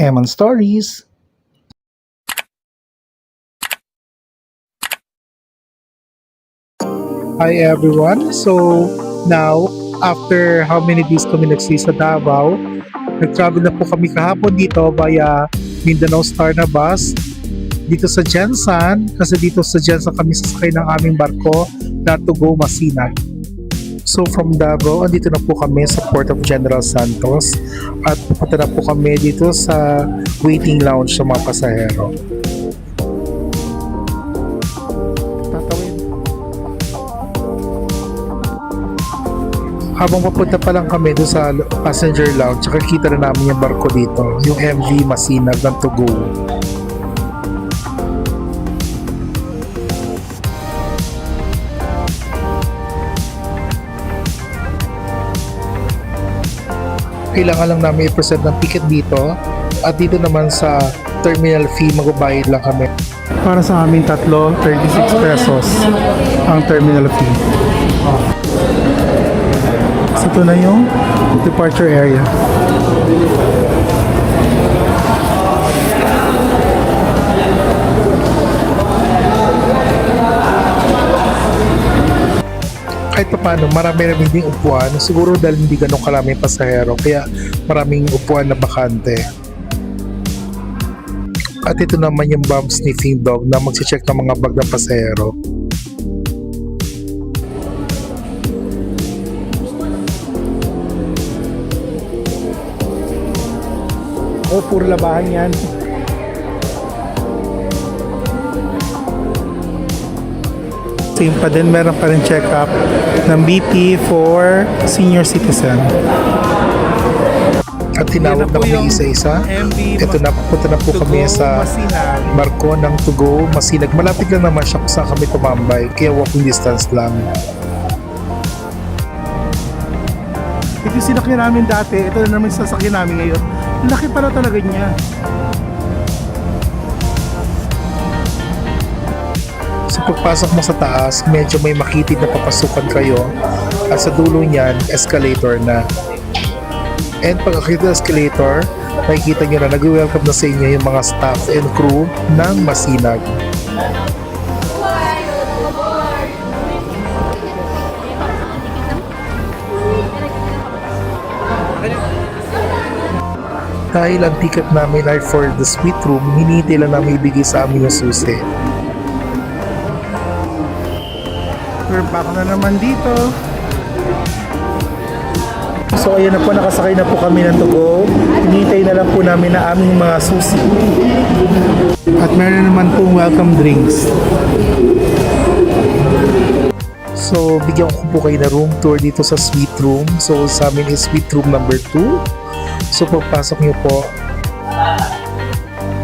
Eman Stories. Hi everyone. So now, after how many days kami nagstay sa Davao, nag-travel na po kami kahapon dito via Mindanao Star na bus dito sa Jensan kasi dito sa Jensan kami sasakay ng aming barko na to go Masinag. So from Davao, andito na po kami sa Port of General Santos at pupunta na po kami dito sa waiting lounge ng mga pasahero. Tatawid. Habang papunta pa lang kami doon sa passenger lounge, kita na namin yung barko dito, yung MV Masinag ng to go. Kailangan lang namin i-present ng ticket dito at dito naman sa terminal fee magbabayad lang kami. Para sa amin tatlo, 36 pesos ang terminal fee. So ito na yung departure area. Kahit pa paano, marami ding upuan. Siguro dahil hindi ganun karaming pasahero, kaya maraming upuan na bakante. At ito naman yung bum sniffing dog na magsi-check ng mga bag ng pasahero. Puro labahan yan. Same pa din, meron pa rin check-up ng BP for senior citizen. At tinawag na kami isa-isa. Ito na, pupunta na po kami sa barko ng to go Masinag. Malapit lang naman siya kung saan kami tumambay, kaya walking distance lang. Ito yung sinakyan namin dati, ito na naman yung sasakyan namin ngayon. Laki pala talaga niya. Sa pagpasok mo sa taas, medyo may makitid na papasukan kayo at sa dulo niyan, escalator na. And pag akit ng escalator, makikita nyo na nag-welcome na sa inyo yung mga staff and crew ng Masinag. Dahil ang ticket namin ay for the suite room, hinihintay lang namin ibigay sa amin yung susi. We're back na naman dito. So ayan na po, nakasakay na po kami ng to go. Hinihintay na lang po namin na aming mga susi. At meron naman pong welcome drinks. So bigyan ko po kayo na room tour dito sa suite room. So sa amin is suite room number 2. So pagpasok nyo po,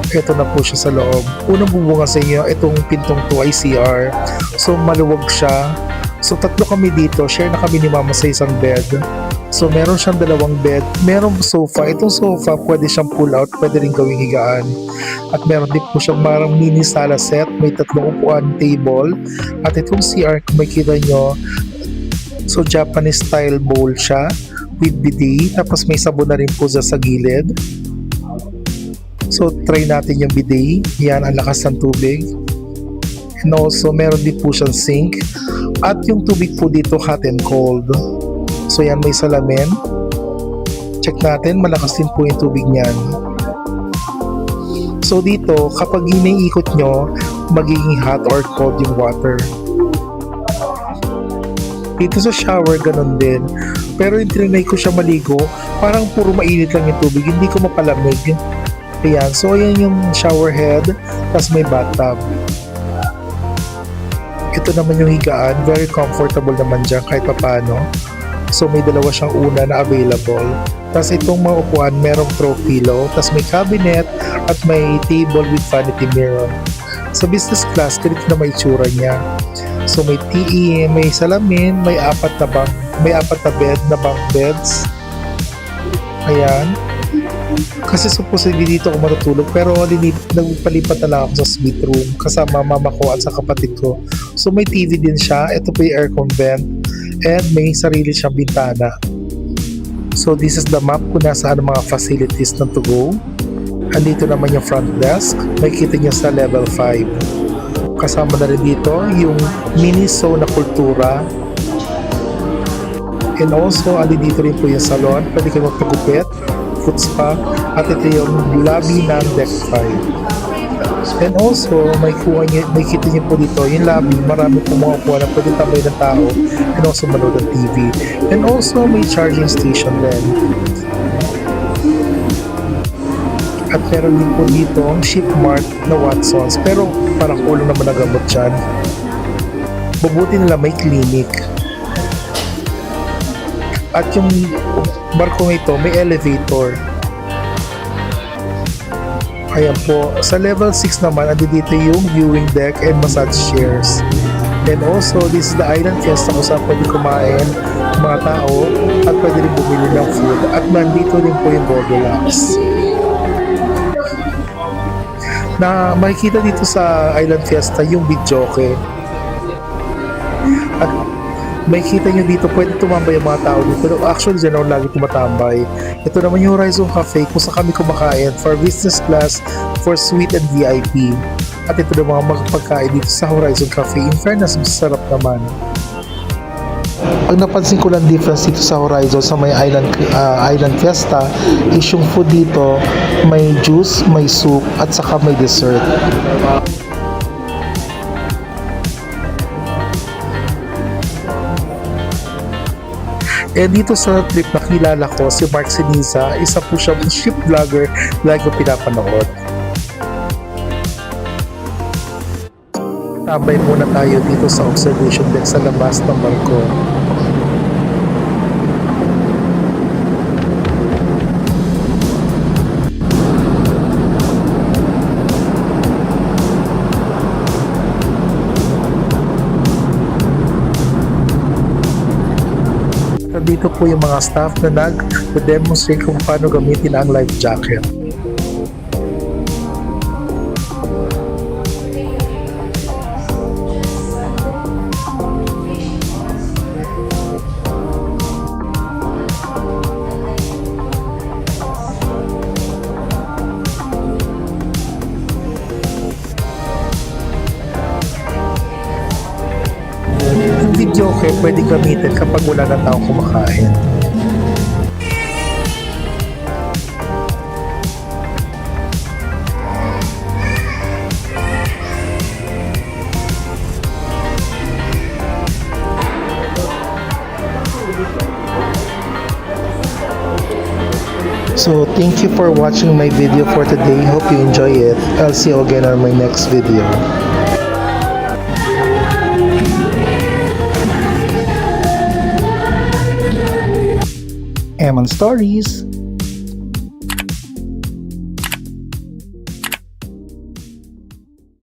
ito na po siya sa loob. Unang bubunga sa inyo, itong pintong to ay CR. So maluwag siya. So tatlo kami dito, share na kami ni mama sa isang bed. So meron siyang dalawang bed, merong sofa. Itong sofa pwede siyang pull out, pwede rin gawing higaan. At meron din po siyang marang mini sala set, may tatlong upuan, table. At itong CR, kung makikita nyo, so Japanese style bowl siya with bidet, tapos may sabon na rin po sa gilid. So try natin yung bidet, yan ang lakas ng tubig. And also meron din po siyang sink at yung tubig po dito hot and cold. So yan, may salamin. Check natin, malakas din po yung tubig niyan. So dito, kapag iniikot nyo, magiging hot or cold yung water. Dito sa shower, ganun din. Pero yung trinay ko siya maligo, parang puro mainit lang yung tubig, hindi ko mapalamig. Ayan, so ayan yung shower head, tapos may bathtub. Ito naman yung higaan, very comfortable naman dyan kahit paano. So may dalawa siyang una na available. Tapos itong mga upuan, merong throw pillow, tapos may cabinet at may table with vanity mirror. Sa business class, ganito na may itsura niya. So may TE, may salamin, may apat na bed na bunk beds. Ayan. Kasi supposedly dito ako matutulog, pero nagpalipat na lang ako sa suite room kasama mama ko at sa kapatid ko. So may TV din siya, ito po yung aircon vent, and may sarili siyang bintana. So this is the map kung nasaan ang mga facilities ng to go. Andito naman yung front desk. Makikita niyo sa level 5. Kasama na rin dito yung mini zone na kultura. And also, andito rin po yung salon. Pwede kayo magpagupit, foot spa, at ito yung lobby ng deck 5. And also, may kita niyo po dito yung lobby. Marami po mga upuan na pwede tambay ng tao and also manood ng TV. And also, may charging station din. At meron din po dito ang Shipmart na Watsons, pero parang kulang naman na gamot dyan. Mabuti nila may clinic. At yung barko ito may elevator. Ayan po, sa level 6 naman andi dito yung viewing deck and massage chairs. And also, this is the Island Fiesta kung saan pwede kumain mga tao at pwede rin bumili ng food. At nandito rin po yung Goldilocks. Na makikita dito sa Island Fiesta yung videoke. At makikita nyo dito, pwede tumambay ang mga tao dito. Pero actually, dyan ako lagi tumatambay. Ito naman yung Horizon Cafe kung saan kami kumakain for business class, for suite and VIP. At ito na mga magpagkain dito sa Horizon Cafe. In fairness, masarap naman. Ang napansin ko lang difference dito sa Horizon sa may Island Fiesta is yung food dito may juice, may soup at saka may dessert. And dito sa trip nakilala ko si Mark Siniza, isa po siyang ship vlogger like yung pinapanood. Tambay muna tayo dito sa observation deck sa labas ng barko. Dito po yung mga staff na nag-demonstrate kung paano gamitin ang life jacket. Yung video okay, pwede gamitin kapag wala na tao kumakain. So thank you for watching my video for today. Hope you enjoy it. I'll see you again on my next video. Eman Stories.